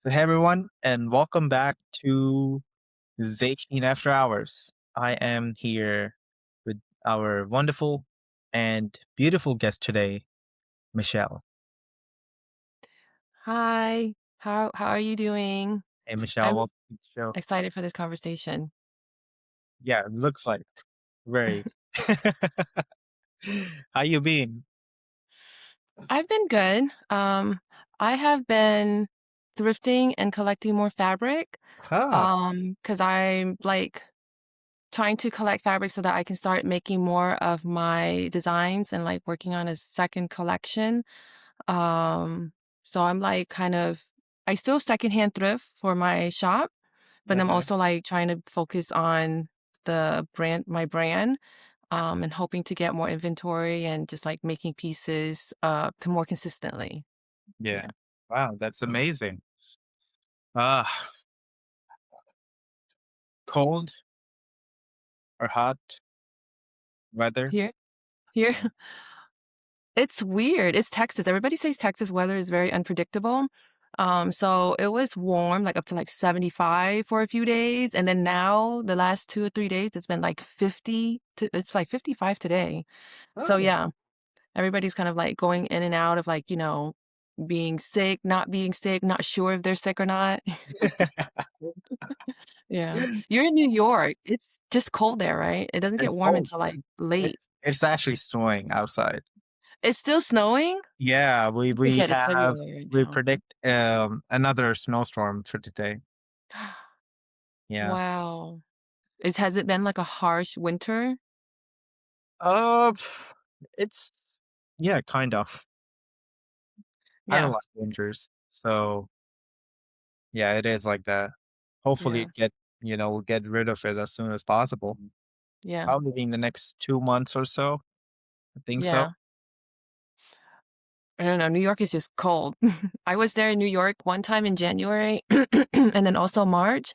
So, hey everyone, and welcome back to ZÁY SHEEN After Hours. I am here with our wonderful and beautiful guest today, Michelle. Hi. How are you doing? Hey, Michelle, I'm welcome to the show. excited for this conversation. Yeah, it looks like very. How you been? I've been good. I have been thrifting and collecting more fabric. Ah, Because I'm like trying to collect fabric so that I can start making more of my designs and like working on a second collection. Um, so I'm like I still secondhand thrift for my shop, but I'm okay. also like trying to focus on my brand, and hoping to get more inventory and just like making pieces more consistently. Yeah. Yeah. Wow, that's amazing. Ah, cold or hot weather? Here, here, it's weird. It's Texas. Everybody says Texas weather is very unpredictable. So it was warm, like up to like 75 for a few days. And then now the last 2 or 3 days, it's been like 50 it's like 55 today. So Oh. yeah, everybody's kind of like going in and out of like, being sick, not being sick, not sure if they're sick or not. Yeah. You're in New York. It's just cold there, right? It doesn't get It's warm cold. until like late. It's actually snowing outside. It's still snowing? Yeah, Forget it's February right we now. predict another snowstorm for today. Yeah. Wow. Has it been like a harsh winter? Uh it's yeah, kind of. I don't Yeah. like winters. So yeah, it is like that. Hopefully Yeah. it we'll get rid of it as soon as possible. Yeah. Probably in the next 2 months or so. I think so. Yeah. I don't know. New York is just cold. I was there in New York one time in January and then also March.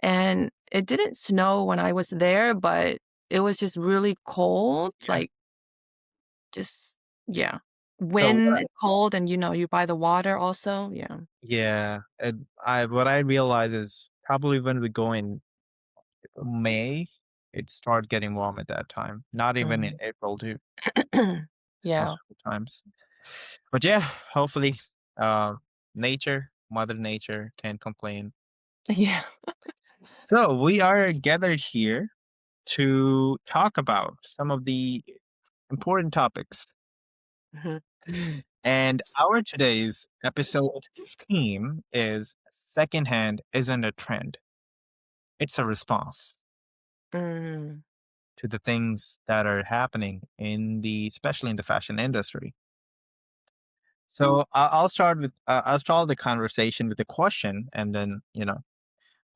And it didn't snow when I was there, but it was just really cold. Yeah. Like, just, yeah. So Wind and cold, and you by the water also. Yeah. yeah, and I what I realize is probably when we go in May, it start getting warm at that time. Not even in Mhm. April too, Yeah. most of the times. But yeah, hopefully, uh, Mother Nature can't complain. Yeah. So we are gathered here to talk about some of the important topics. Mhm. And our today's episode theme is secondhand isn't a trend. It's a response Mm. to the things that are happening especially in the fashion industry. So I'll start the conversation with a question, and then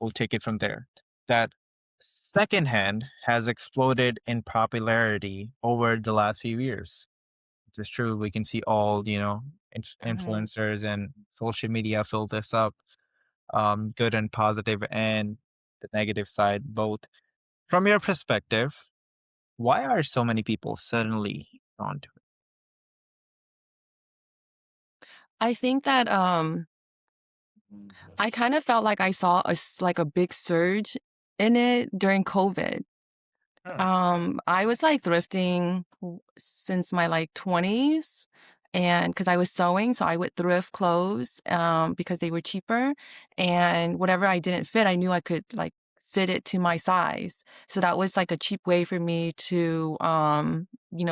we'll take it from there. That secondhand has exploded in popularity over the last few years. It's true. We can see all Mhm. influencers and social media fill this up, good and positive, and the negative side both. From your perspective, why are so many people suddenly drawn to I think that, I kind of felt like I saw like a big surge in it during COVID. it? I was like thrifting since my like 20s, and because I was sewing, so I would thrift clothes because they were cheaper, and whatever I didn't fit, I knew I could like fit it to my size. So that was like a cheap way for me to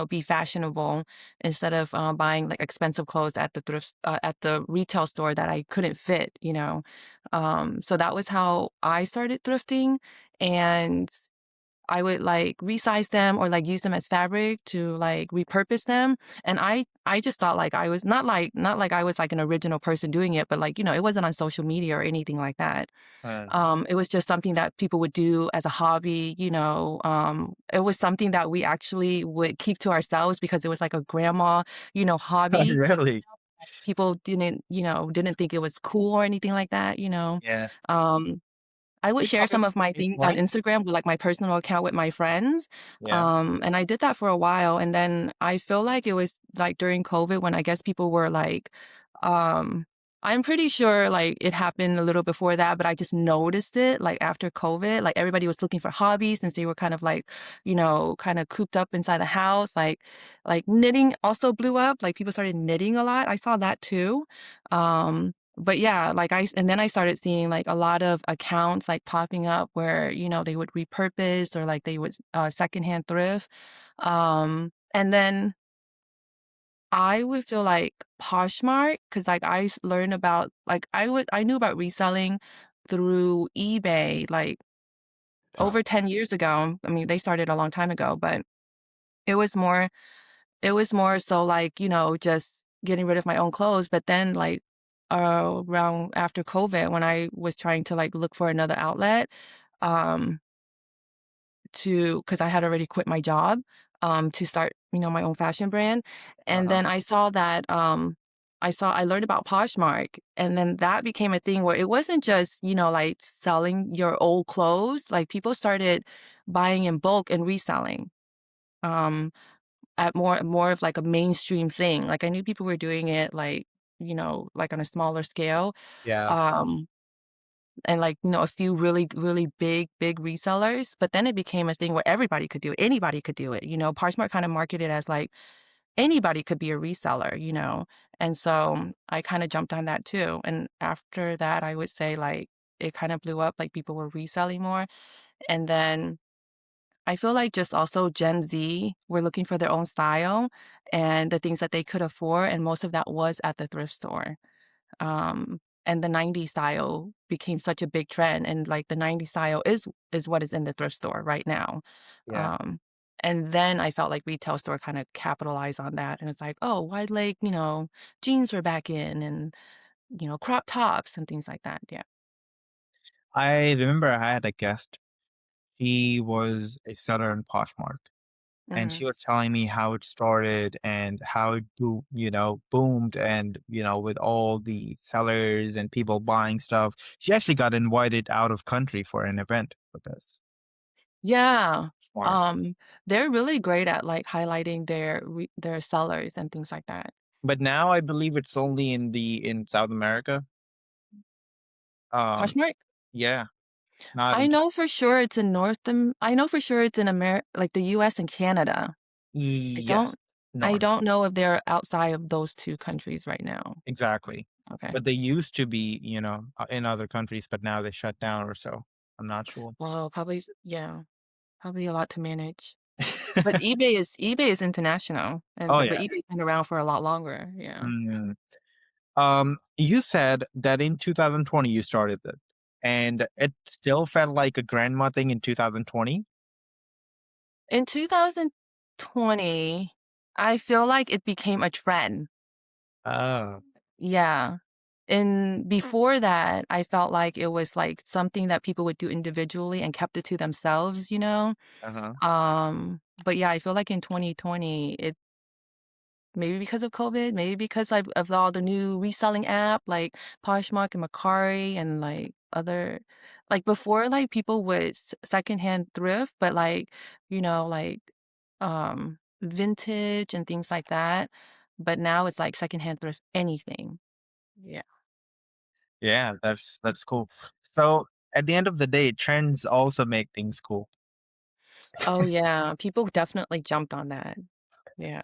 be fashionable instead of buying like expensive clothes at the at the retail store that I couldn't fit. So that was how I started thrifting, and I would, like, resize them or, like, use them as fabric to, like, repurpose them, and I just thought, like, I was not like I was, like, an original person doing it, but, like, it wasn't on social media or anything like that. Uh, It was just something that people would do as a hobby. It was something that we actually would keep to ourselves because it was, like, a grandma, hobby. really? People didn't think it was cool or anything like that. Yeah. Um I would It's share probably some of my things on like Instagram with, like, my personal account with my friends, yeah. and I did that for a while, and then I feel like it was, like, during COVID when I guess people were, like, um, I'm pretty sure, like, it happened a little before that, but I just noticed it, like, after COVID, like, everybody was looking for hobbies since they were kind of, like, kinda cooped up inside the house, like, knitting also blew up, like, people started knitting a lot, I saw that too, but yeah, like, and then I started seeing, like, a lot of accounts, like, popping up where, they would repurpose or, like, they would, secondhand thrift, and then I would feel like Poshmark, because like, learned about like, I knew about reselling through eBay, like, Uh, over 10 years ago. I mean, they started a long time ago, but it was more it was more so, like, just getting rid of my own clothes, but then, like, around after COVID, when I was trying to, like, look for another outlet, um because I had already quit my job, to start, my own fashion brand, and uh-huh. then I saw that, I learned about Poshmark, and then that became a thing where it wasn't just, like, selling your old clothes, like, people started buying in bulk and reselling, um, at more of, like, a mainstream thing, like, I knew people were doing it, like, like, on a smaller scale, Yeah, um and like, a few really, really big resellers, but then it became a thing where everybody could do it. Anybody could do it, Poshmark kinda marketed as, like, anybody could be a reseller, And so, I kinda jumped on that too, and after that, I would say, like, it kinda blew up, like, people were reselling more, and then I feel like just also Gen Z were looking for their own style and the things that they could afford, and most of that was at the thrift store. And the '90s style became such a big trend, and, like, the '90s style is what is in the thrift store right now. yeah. Um, and then I felt like retail store kinda capitalized on that, and it's like, "Oh, wide leg, jeans are back in and, crop tops," and things like that, yeah. I remember I had a guest. She was a seller in Poshmark, and she Mhm. was telling me how it started and how it boomed, and with all the sellers and people buying stuff. She actually got invited out of country for an event with this. Yeah. Smart. Um, they're really great at, like, highlighting their sellers and things like that. But now I believe it's only in South America. Um, Poshmark? yeah, not in I know for sure it's in like, the US and Canada. I yes, don't I north. don't know if they're outside of those 2 countries right now. Exactly. Okay. But they used to be, in other countries, but now they shut down or so. I'm not sure. Well, yeah, probably a lot to manage. But eBay is international, Oh, but yeah. eBay's been around for a lot longer, yeah. Mm. You said that in 2020 you started it, and it still felt like a grandma thing in 2020? In 2020, I feel like it became a trend. Oh, Yeah. And before that, I felt like it was, like, something that people would do individually and kept it to themselves, uh-huh. But yeah, I feel like in 2020, maybe because of COVID, maybe because of all the new reselling app like Poshmark and Mercari and like other like before like people would secondhand thrift, but like, like vintage and things like that. But now it's like secondhand thrift anything. Yeah. Yeah, that's cool. So, at the end of the day, trends also make things cool. Oh yeah. People definitely jumped on that. Yeah.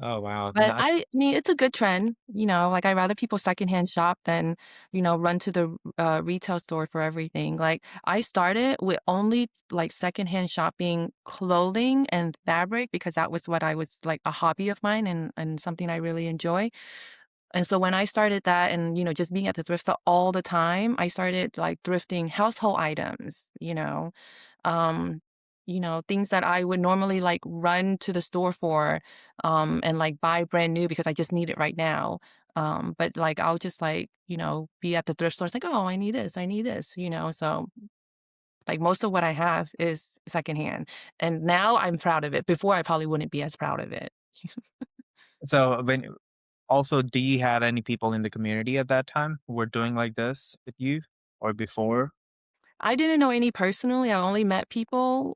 Oh, wow. But I mean, it's a good trend, like, I'd rather people secondhand shop than, run to the, retail store for everything. Like, I started with only, like, secondhand shopping clothing and fabric because that was what I was like, a hobby of mine and something I really enjoy. And so when I started that and, just being at the thrift store all the time, I started, like, thrifting household items, um, things that I would normally, like, run to the store for, and, like, buy brand new because I just need it right now. But, like, I'll just, like, be at the thrift store, it's like, "Oh, I need this," So, like, most of what I have is secondhand, and now I'm proud of it. Before, I probably wouldn't be as proud of it. So, also, do you had any people in the community at that time who were doing like this with you or before? I didn't know any personally. I only met people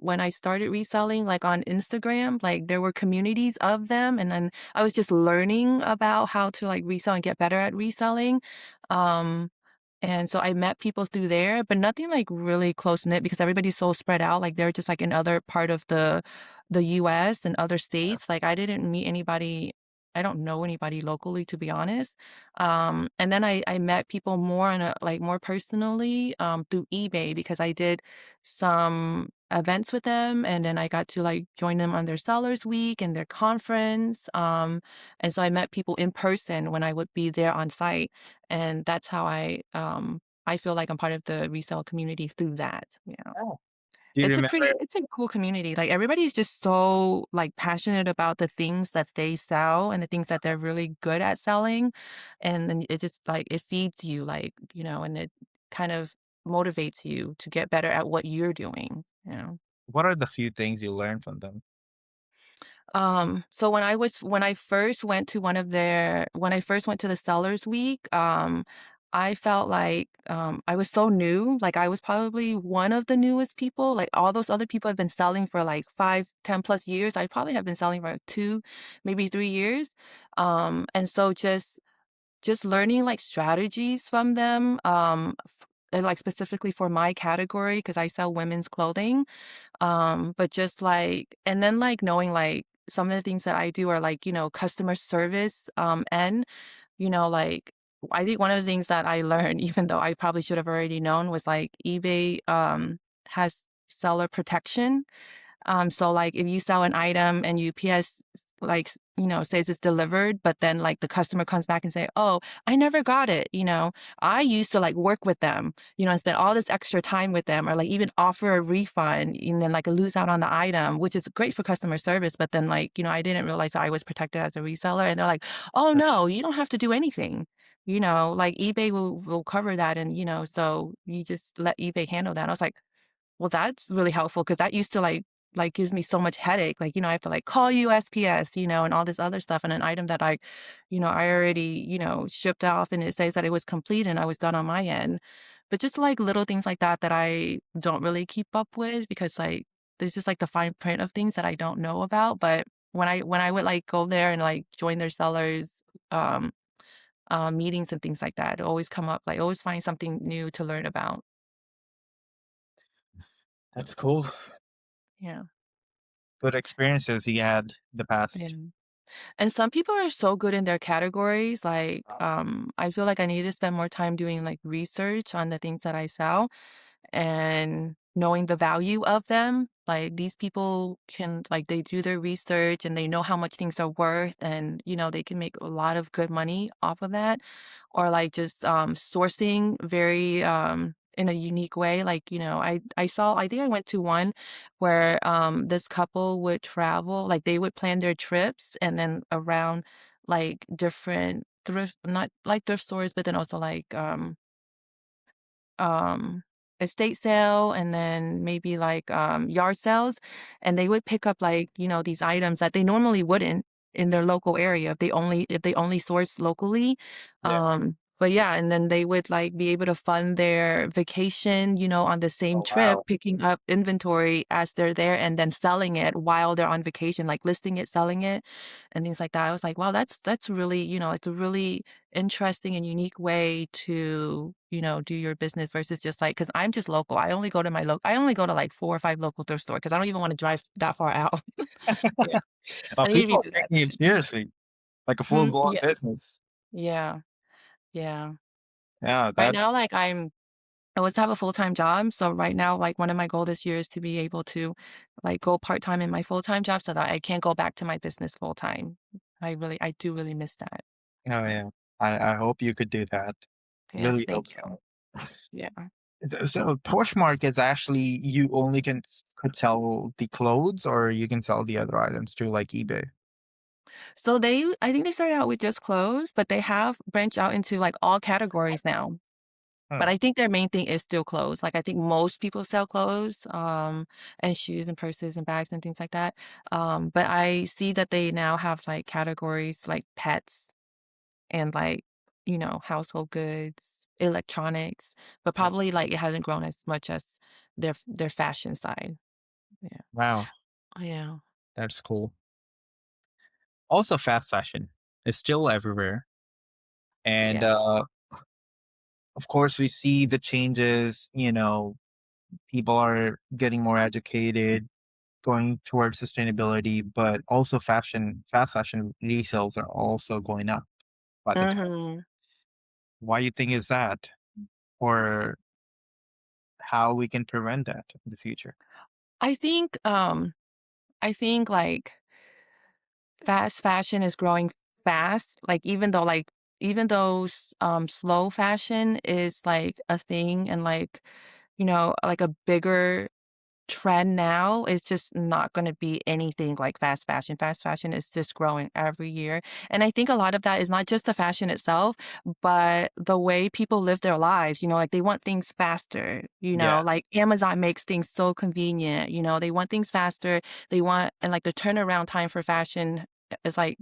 when I started reselling, like on Instagram. Like there were communities of them, and then I was just learning about how to like resell and get better at reselling. Um, and so I met people through there, but nothing like really close knit because everybody's so spread out. Like they're just like in other part of the US and other states. Like I didn't meet anybody. I don't know anybody locally, to be honest. And then I met people more on a like more personally through eBay because I did some events with them, and then I got to like join them on their sellers week and their conference. And so I met people in person when I would be there on site, and that's how I feel like I'm part of the resale community through that. Yeah. Oh. Do you remember It's a cool community. Like everybody's just so like passionate about the things that they sell and the things that they're really good at selling. And then it just like it feeds you like, and it kind of motivates you to get better at what you're doing, you know. what are the few things you learned from them? So when I first went to when I first went to the sellers week, I felt like I was so new. Like I was probably one of the newest people. Like all those other people have been selling for like 5, 10 plus years. I probably have been selling for like 2, maybe 3 years. And so just learning like strategies from them, and like specifically for my category, because I sell women's clothing. But just like and then like knowing like some of the things that I do are like, customer service, and, like I think one of the things that I learned, even though I probably should have already known, was like eBay has seller protection. So like if you sell an item and UPS like says it's delivered, but then like the customer comes back and say, "Oh, I never got it." I used to like work with them, and spend all this extra time with them, or like even offer a refund and then like lose out on the item, which is great for customer service. But then like I didn't realize I was protected as a reseller, and they're like, "Oh no, you don't have to do anything." Like eBay will cover that, and so you just let eBay handle that. I was like, well, that's really helpful because that used to like gives me so much headache. Like, I have to like call USPS, and all this other stuff, and an item that I already, shipped off and it says that it was complete and I was done on my end. But just like little things like that that I don't really keep up with because like there's just like the fine print of things that I don't know about. But when I would like go there and like join their sellers um meetings and things like that, it always come up like always find something new to learn about. That's cool. Yeah. Good experiences you had the Yeah. past. And some people are so good in their categories, like, I feel like I need to spend more time doing, like, research on the things that I sell and knowing the value of them. Like these people can like they do their research and they know how much things are worth and they can make a lot of good money off of that. Or like just sourcing very in a unique way. Like, I think I went to one where this couple would travel, like they would plan their trips and then around like different thrift not like thrift stores, but then also like um, estate sale and then maybe like yard sales, and they would pick up like these items that they normally wouldn't in their local area if they only source locally. Yeah. But yeah, and then they would like be able to fund their vacation, on the same Oh, trip, wow. picking up inventory as they're there and then selling it while they're on vacation, like listing it, selling it, and things like that. I was like, wow, that's really, it's a really interesting and unique way to, do your business versus just like, because I'm just local. I only go to like 4 or 5 local thrift store because I don't even want to drive that far out. Yeah. I need to be People are that taking it efficient. seriously, like a Hmm, full-blown yeah, business. yeah, yeah. Yeah, Right that's now, like I was to have a full-time job. So right now, like one of my goals this year is to be able to like go part-time in my full-time job so that I can go back to my business full-time. I do really miss that. oh, yeah. I hope you could do that. Yes, Really thank hope you. so. Yeah. So Poshmark is actually you only could sell the clothes or you can sell the other items through like eBay? So I think they started out with just clothes, but they have branched out into like all categories now. But Huh. I think their main thing is still clothes. Like I think most people sell clothes, and shoes and purses and bags and things like that. But I see that they now have like categories like pets and like, household goods. electronics, but Yeah. probably, like, it hasn't grown as much as their fashion side. Yeah. Wow, Oh, yeah. that's cool. Also, fast fashion is still everywhere, and Yeah. of course, we see the changes. People are getting more educated, going towards sustainability, but also fast fashion resales are also going up by the time. Mhm. Why you think is that? Or how we can prevent that in the future? I think, like, fast fashion is growing fast, like, even though slow fashion is, like, a thing and, like, like, a bigger trend now is just not gonna be anything like fast fashion. Fast fashion is just growing every year, and I think a lot of that is not just the fashion itself, but the way people live their lives, like, they want things faster, Yeah. like, Amazon makes things so convenient, they want things faster, and, like, the turnaround time for fashion is like,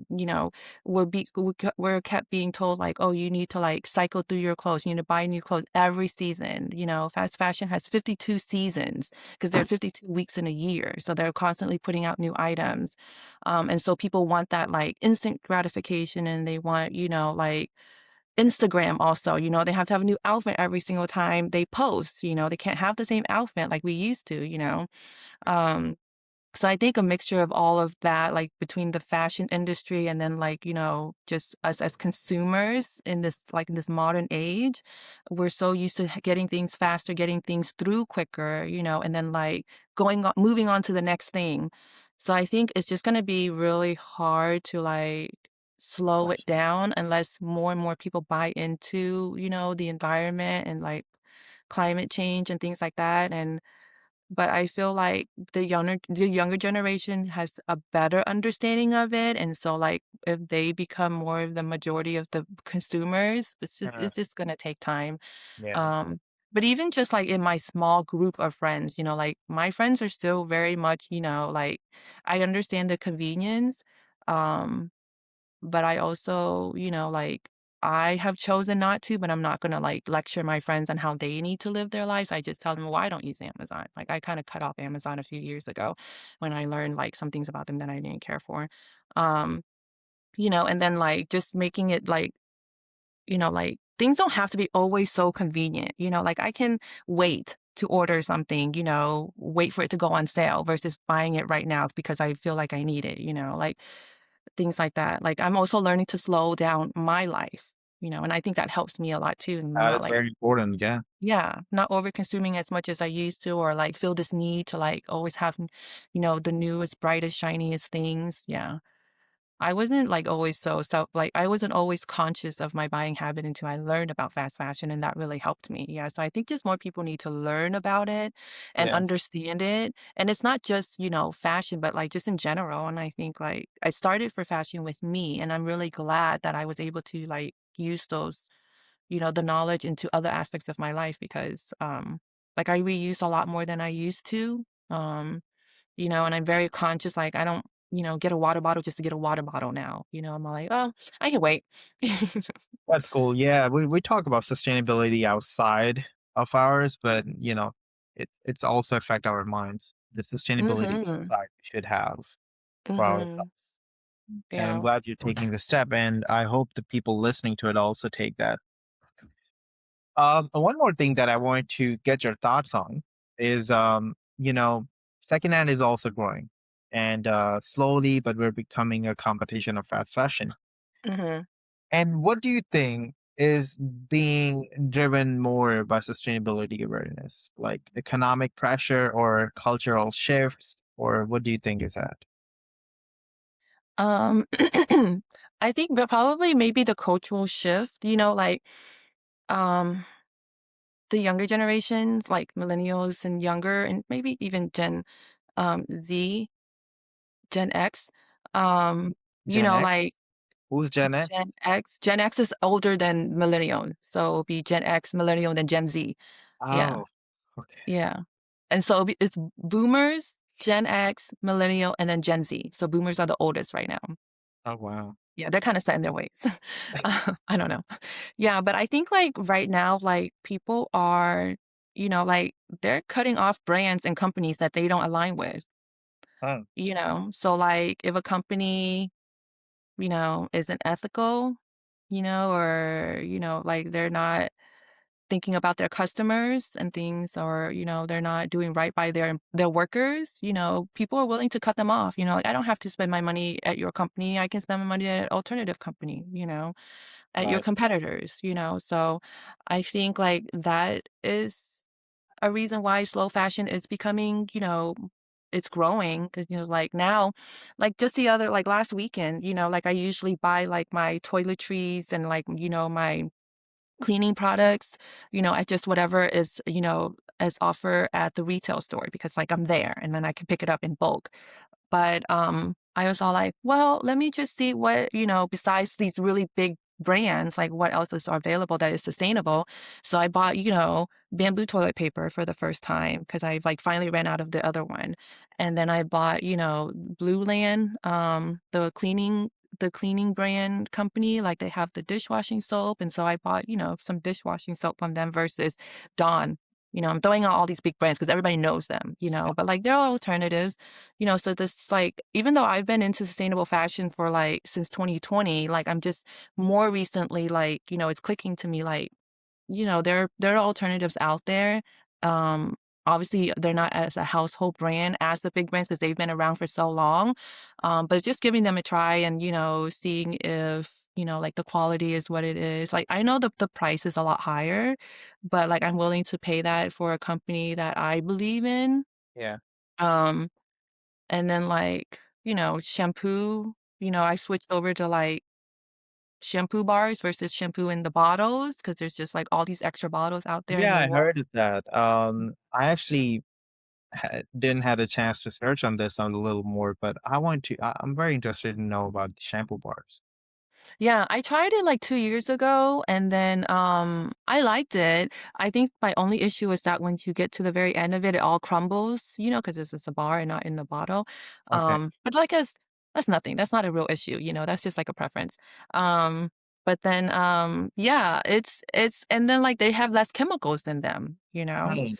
we're kept being told, like, "Oh, you need to, like, cycle through your clothes, you need to buy new clothes every season," fast fashion has 52 seasons, 'cause there are 52 weeks in a year, so they're constantly putting out new items, and so people want that, like, instant gratification, and they want, like, Instagram also, they have to have a new outfit every single time they post, they can't have the same outfit like we used to, um so I think a mixture of all of that, like, between the fashion industry and then, like, just us as consumers in this modern age, we're so used to getting things faster, getting things through quicker, and then, like, moving on to the next thing. So I think it's just gonna be really hard to, like, slow it Fashion. down unless more and more people buy into, the environment and, like, climate change and things like that, but I feel like the younger generation has a better understanding of it, and so, like, if they become more of the majority of the consumers, Uh, it's just gonna take time. yeah. Um, but even just, like, in my small group of friends, like, my friends are still very much, like, I understand the convenience, um but I also, like, I have chosen not to, but I'm not gonna, like, lecture my friends on how they need to live their lives. I just tell them, "Well, I don't use Amazon." Like, I kinda cut off Amazon a few years ago when I learned, like, some things about them that I didn't care for. Um, and then, like, just making it, like, things don't have to be always so convenient, like, I can wait to order something, wait for it to go on sale versus buying it right now because I feel like I need it, like, things like that. Like, I'm also learning to slow down my life, and I think that helps me a lot too, and That not is like very important. Yeah. yeah, not over-consuming as much as I used to or, like, feel this need to, like, always have, the newest, brightest, shiniest things, yeah. I wasn't, like, always like, I wasn't always conscious of my buying habit until I learned about fast fashion, and that really helped me, yeah, so I think just more people need to learn about it and Yes. understand it, and it's not just, fashion, but, like, just in general, and I think, like, I started for fashion with me, and I'm really glad that I was able to, like, use those, the knowledge into other aspects of my life because, like, I reuse a lot more than I used to, and I'm very conscious, like, I don't, get a water bottle just to get a water bottle now, I'm like, "Oh, I can wait." That's cool. Yeah, we talk about sustainability outside of ours, but it's also affect our minds. The sustainability Mhm, inside we should have for mhm, ourselves. And I'm yeah, glad you're taking the step, and I hope the people listening to it also take that. One more thing that I wanted to get your thoughts on is, secondhand is also growing, and slowly, but we're becoming a competition of fast fashion. mhm. And what do you think is being driven more by sustainability awareness, like economic pressure or cultural shifts, or what do you think is that? Um, I think but probably maybe the cultural shift, like, um, the younger generations, like millennials and younger, and maybe even Z, Gen X, um, Gen X? like Who's Gen X? Gen X is older than millennial, so it'll be Gen X, millennial, then Gen Z. Yeah, Oh, okay. yeah. And so it's boomers, Gen X, millennial, and then Gen Z. So boomers are the oldest right now. Oh, wow. Yeah, they're kinda set in their ways. I don't know. Yeah, but I think, like, right now, like, people are, like, they're cutting off brands and companies that they don't align with, Mm, So, like, if a company, isn't ethical, or, like, they're not thinking about their customers and things, or they're not doing right by their workers, people are willing to cut them off. Like, I don't have to spend my money at your company, I can spend my money at an alternative company, at your right. competitors, so I think like that is a reason why slow fashion is becoming, it's growing because like now, like just the other like last weekend, like I usually buy like my toiletries and like my cleaning products, at just whatever is, as offer at the retail store because like I'm there and then I can pick it up in bulk. But, I was all like, "Well, let me just see what, besides these really big brands, like, what else is available that is sustainable." So I bought, bamboo toilet paper for the first time because I, like, finally ran out of the other one. And then I bought, Blue Land, the cleaning brand company, like, they have the dishwashing soap, and so I bought, some dishwashing soap from them versus Dawn. I'm throwing out all these big brands because everybody knows them, but, like, there are alternatives. So this like even though I've been into sustainable fashion for like since 2020, like I'm just more recently like, it's clicking to me like, there are alternatives out there. Um Obviously they're not as a household brand as the big brands because they've been around for so long. But just giving them a try and, seeing if like the quality is what it is. Like I know the price is a lot higher, but like I'm willing to pay that for a company that I believe in. Yeah. Um and then, like, shampoo, I switched over to, like, shampoo bars versus shampoo in the bottles because there's just, like, all these extra bottles out there in Yeah, the I world. heard of that. I actually didn't had a chance to search on this on a little more, but I'm very interested to know about the shampoo bars. Yeah, I tried it, like, 2 years ago, and then, I liked it. I think my only issue is that once you get to the very end of it, it all crumbles, because it's a bar and not in the bottle. Okay. But, like, that's nothing. That's not a real issue, that's just, like, a preference. But then, yeah, it's and then, like, they have less chemicals in them, Mm.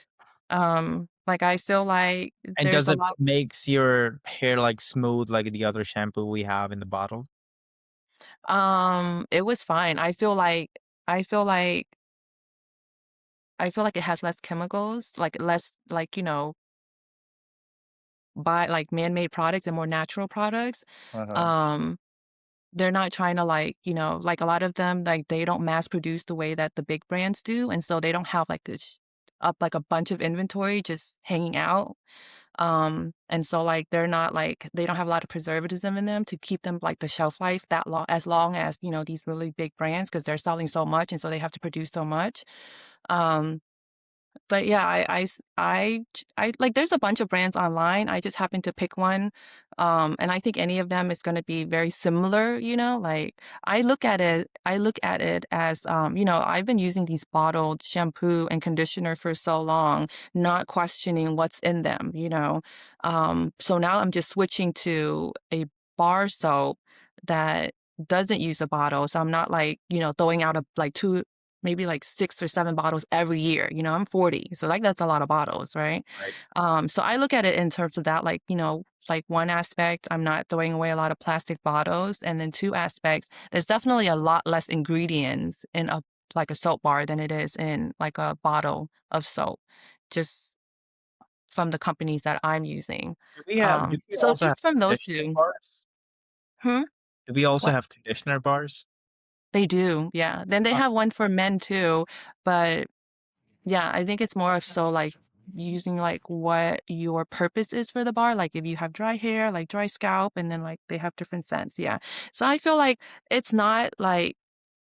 Like, I feel like And there's does a it lot. makes your hair like smooth like the other shampoo we have in the bottle? It was fine. I feel like I feel like it has less chemicals, like less like, by like man-made products and more natural products. Uh-huh. Um, they're not trying to like, like a lot of them, like they don't mass produce the way that the big brands do. And so they don't have like this up like a bunch of inventory just hanging out. And so like they're not like they don't have a lot of preservatism in them to keep them like the shelf life that long as, these really big brands because they're selling so much and so they have to produce so much. Um, but yeah, I like there's a bunch of brands online, I just happened to pick one, and I think any of them is gonna be very similar, like, I look at it as, I've been using these bottled shampoo and conditioner for so long, not questioning what's in them, so now I'm just switching to a bar soap that doesn't use a bottle, so I'm not, like, throwing out, like, 2 maybe like 6 or 7 bottles every year, I'm 40, so, like, that's a lot of bottles, right? Right. So I look at it in terms of that, like, like, one aspect, I'm not throwing away a lot of plastic bottles, and then 2 aspects, there's definitely a lot less ingredients in a soap bar than it is in, like, a bottle of soap, just from the companies that I'm using. Do we So also have just from those conditioner 2. bars? Hmm? Do we also What? have conditioner bars? They do, yeah. Then they have Okay. one for men too, but yeah, I think it's more of so, like, using, like, what your purpose is for the bar, like, if you have dry hair, like, dry scalp, and then, like, they have different scents, yeah. So I feel like it's not like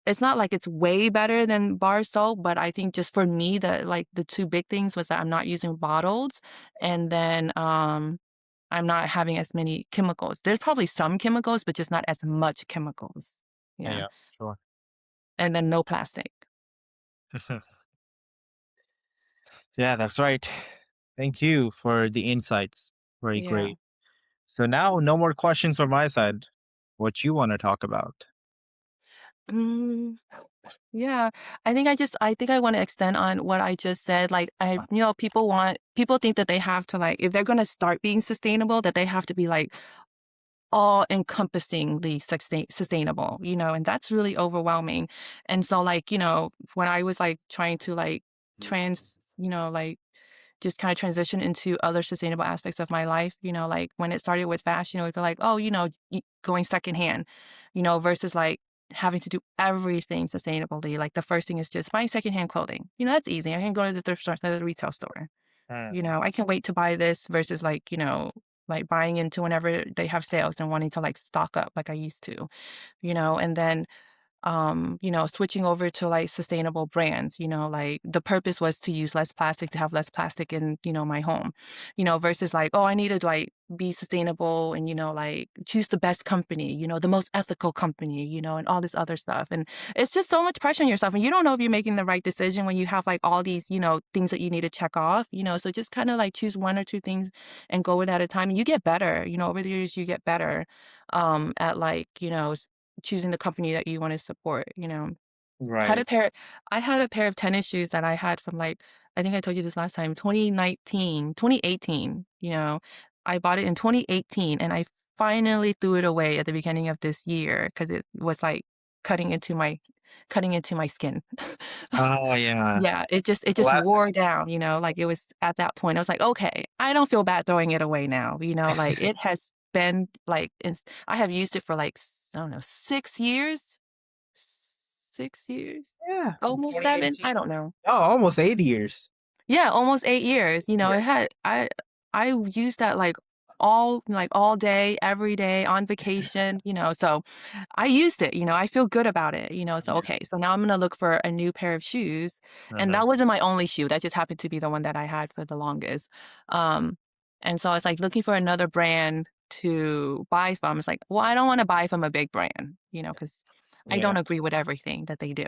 it's way better than bar soap, but I think just for me, the 2 big things was that I'm not using bottles, and then, I'm not having as many chemicals. There's probably some chemicals, but just not as much chemicals. Yeah, Yeah, sure. and then no plastic. Yeah, that's right. Thank you for the insights. Very Yeah. great. So now no more questions from my side. what you want to talk about. Mm, yeah. I think I wanna extend on what I just said, like, people think that they have to, like if they're gonna start being sustainable, that they have to be, like, all-encompassingly sustainable, and that's really overwhelming, and so, like, when I was, like, trying to, like, like, just kinda transition into other sustainable aspects of my life, like, when it started with fashion, it would be like, "Oh, going secondhand," versus, like, having to do everything sustainably, like, the first thing is just buying secondhand clothing, that's easy, I can go to the thrift store instead of the retail store, Mm. I can wait to buy this versus, like, like, buying into whenever they have sales and wanting to, like, stock up like I used to, and then switching over to like sustainable brands, like the purpose was to use less plastic, to have less plastic in, my home, versus like, oh, I need to like be sustainable and, like choose the best company, the most ethical company, and all this other stuff. And it's just so much pressure on yourself. And you don't know if you're making the right decision when you have like all these, things that you need to check off, so just kind of like choose one or two things and go it at a time. And you get better, over the years, you get better at like, choosing the company that you wanna support, Had a Right. pair I had a pair of tennis shoes that I had from, like I think I told you this last time, 2019, 2018. I bought it in 2018, and I finally threw it away at the beginning of this year because it was, like, cutting into my cutting into my skin. Oh yeah. Yeah, it The just last wore down, like, it was at that point, I was like, "Okay, I don't feel bad throwing it away now," like, it has been, like, I have used it for, like, I don't know, 6 years? 6 years? Yeah, from Almost 7? 2018. I don't know. Oh, almost 8 years. Yeah, almost 8 years, Yeah. it had I used that, all day, every day, on vacation, so I used it, I feel good about it, so, Yeah. okay, so now I'm gonna look for a new pair of shoes, and Uh-huh. that wasn't my only shoe, that just happened to be the one that I had for the longest, um, and so I was, like, looking for another brand to buy from. It's like, well, I don't wanna buy from a big brand, because I Yeah. don't agree with everything that they do.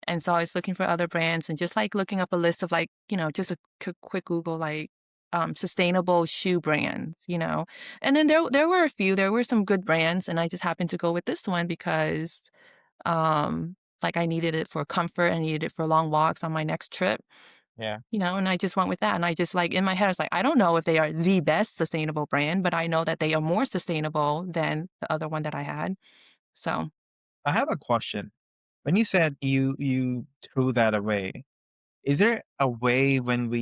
And so I was looking for other brands and just like looking up a list of like, just a quick Google, like sustainable shoe brands, And then there were a few, there were some good brands, and I just happened to go with this one because like I needed it for comfort, I needed it for long walks on my next trip, Yeah. and I just went with that. And I just like in my head, I was like, I don't know if they are the best sustainable brand, but I know that they are more sustainable than the other one that I had. So I have a question. When you said you threw that away, is there a way when we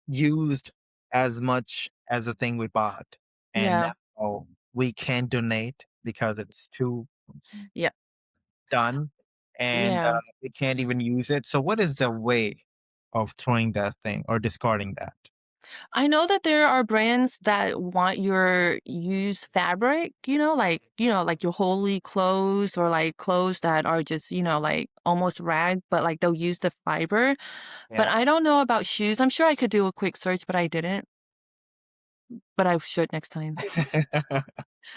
used as much as the thing we bought, and yeah, now we can't donate because it's too yeah, done, and, yeah. we can't even use it. So what is the way of throwing that thing or discarding that? I know that there are brands that want your used fabric, like your wholly clothes or like clothes that are just, like almost rag, but like they'll use the fiber. But Yeah. I don't know about shoes. I'm sure I could do a quick search, but I didn't. But I should next time.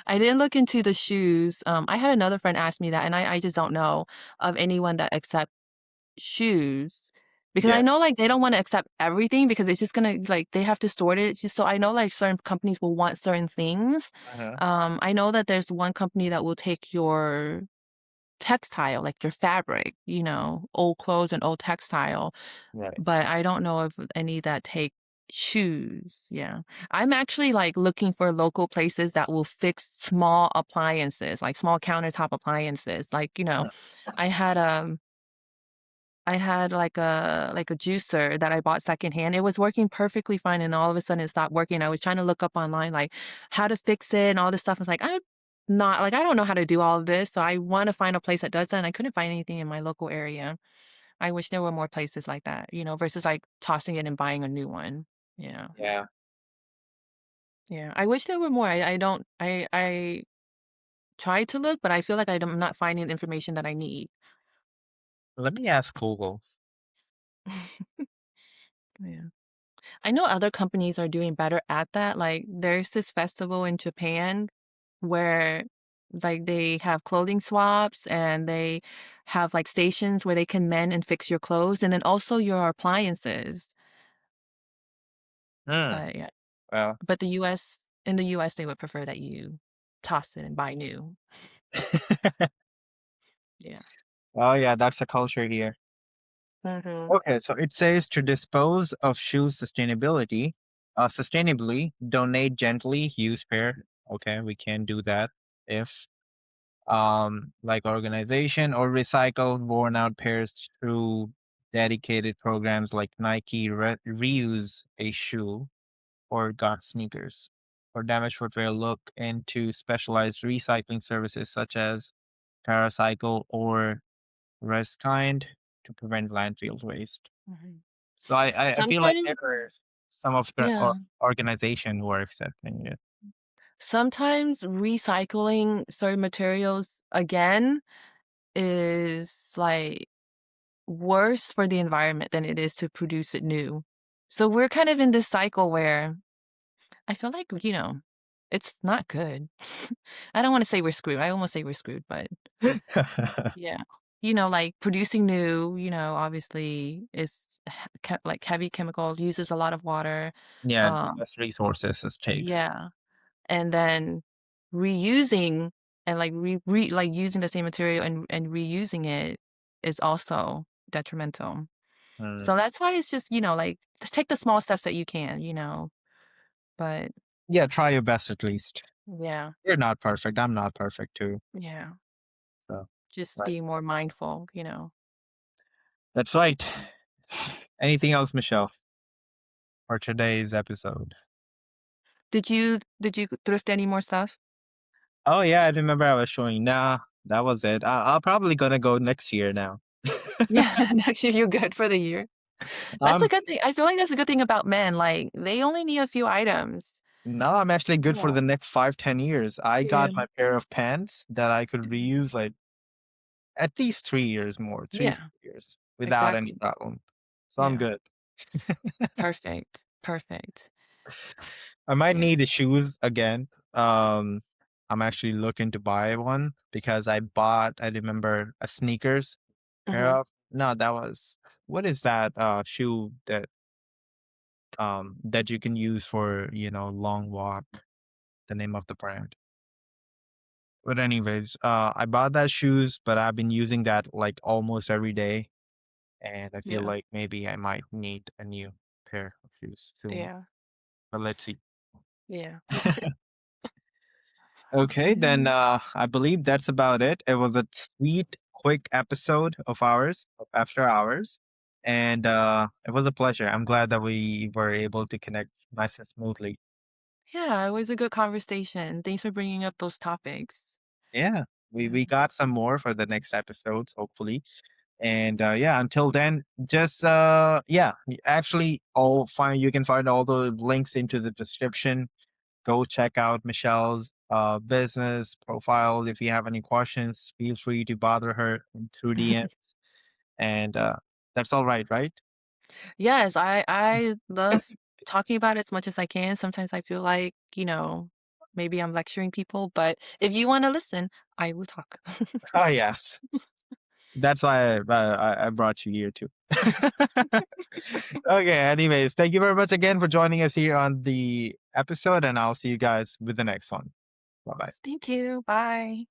I didn't look into the shoes. I had another friend ask me that, and I just don't know of anyone that accepts shoes, because Yeah. I know, like, they don't wanna accept everything because it's just gonna like, they have to store it, just so I know, like, certain companies will want certain things. Uh-huh. I know that there's one company that will take your textile, like your fabric, old clothes and old textile, Right. but I don't know of any that take shoes, yeah. I'm actually, like, looking for local places that will fix small appliances, like small countertop appliances, like, I had, um I had like a juicer that I bought secondhand. It was working perfectly fine, and all of a sudden it stopped working. I was trying to look up online, like, how to fix it and all this stuff. I was like, I don't know how to do all of this, so I wanna find a place that does that, and I couldn't find anything in my local area. I wish there were more places like that, versus, like, tossing it and buying a new one. Yeah. Yeah. Yeah. I wish there were more. I don't I tried to look, but I feel like I'm not finding the information that I need. Let me ask Google. Yeah. I know other companies are doing better at that. Like, there's this festival in Japan where, like, they have clothing swaps and they have, like, stations where they can mend and fix your clothes and then also your appliances. Hmm. But, yeah. Well, But the US In the US, they would prefer that you toss it and buy new. Yeah. Oh yeah, that's the culture here. Mhm. Okay, so it says to dispose of shoes sustainably, donate gently, use pair. Okay, we can do that if like organization or recycle worn out pairs through dedicated programs like Nike reuse a shoe or got sneakers or damaged footwear. Look into specialized recycling services such as Paracycle or Reskind to prevent landfill waste. Mhm. So I feel like there Sometimes are some of the yeah. organization who are accepting it. Sometimes recycling certain materials again is, like, worse for the environment than it is to produce it new. So we're kind of in this cycle where I feel like, it's not good. I don't wanna say we're screwed. I almost say we're screwed, but yeah. Like, producing new, obviously is like, heavy chemical, uses a lot of water. Yeah, Um, less resources it takes. yeah. And then reusing and, like, like, using the same material and reusing it is also detrimental. Mm. So that's why it's just, like, just take the small steps that you can, but Yeah, try your best at least. yeah, You're not perfect. I'm not perfect too. yeah, So, just right. being more mindful. That's right. Anything else, Michelle, for today's episode? Did you thrift any more stuff? Oh yeah, I remember I was showing. Nah, that was it. I'll probably gonna go next year now. Yeah, actually, you're good for the year. That's the Um, good thing. I feel like that's the good thing about men, like, they only need a few items. no, I'm actually good for Yeah. the next 5, 10 years. I Yeah. got my pair of pants that I could reuse like at least 3 years more, three, Yeah, 4 years without any exactly. problem. So I'm Yeah. good. Perfect. Perfect. I might Yeah. need the shoes again. I'm actually looking to buy one because I remember a sneakers pair Mhm. of. No, that was what is that shoe that you can use for, long walk, the name of the brand. But anyways, I bought that shoes, but I've been using that like almost every day, and I feel Yeah. like maybe I might need a new pair of shoes soon. Yeah. But let's see. Yeah. Okay, then Mhm. I believe that's about it. It was a sweet, quick episode of ours, of After Hours, and it was a pleasure. I'm glad that we were able to connect nice and smoothly. Yeah, it was a good conversation. Thanks for bringing up those topics. Yeah, we Yeah. got some more for the next episodes, hopefully. And yeah, until then, just yeah, actually, all find you can find all the links into the description. Go check out Michelle's business profile. If you have any questions, feel free to bother her through DM. And that's all right, right? Yes, I love talking about it as much as I can. Sometimes I feel like, maybe I'm lecturing people, but if you wanna listen, I will talk. Oh yes, that's why I brought you here too. Okay. Anyways, thank you very much again for joining us here on the episode, and I'll see you guys with the next one. Bye bye. Thank you. Bye.